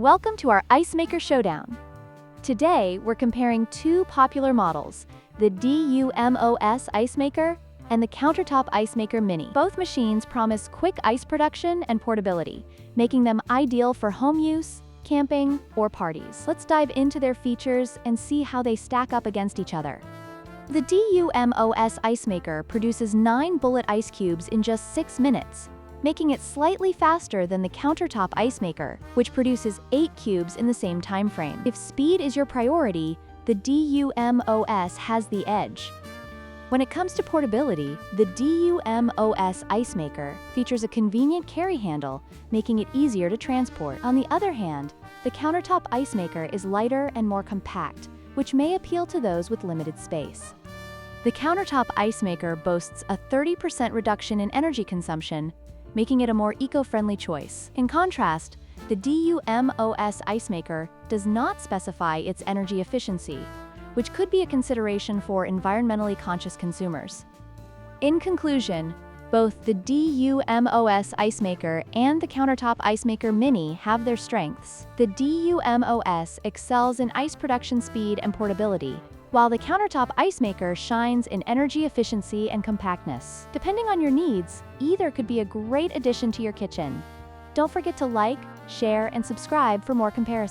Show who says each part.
Speaker 1: Welcome to our Ice Maker Showdown. Today, we're comparing two popular models, the DUMOS Ice Maker and the Countertop Ice Maker Mini. Both machines promise quick ice production and portability, making them ideal for home use, camping, or parties. Let's dive into their features and see how they stack up against each other. The DUMOS Ice Maker produces 9 bullet ice cubes in just 6 minutes, making it slightly faster than the Countertop Ice Maker, which produces 8 cubes in the same time frame. If speed is your priority, the DUMOS has the edge. When it comes to portability, the DUMOS Ice Maker features a convenient carry handle, making it easier to transport. On the other hand, the Countertop Ice Maker is lighter and more compact, which may appeal to those with limited space. The Countertop Ice Maker boasts a 30% reduction in energy consumption, making it a more eco-friendly choice. In contrast, the DUMOS Ice Maker does not specify its energy efficiency, which could be a consideration for environmentally conscious consumers. In conclusion, both the DUMOS Ice Maker and the Countertop Ice Maker Mini have their strengths. The DUMOS excels in ice production speed and portability, while the Countertop Ice Maker shines in energy efficiency and compactness. Depending on your needs, either could be a great addition to your kitchen. Don't forget to like, share, and subscribe for more comparisons.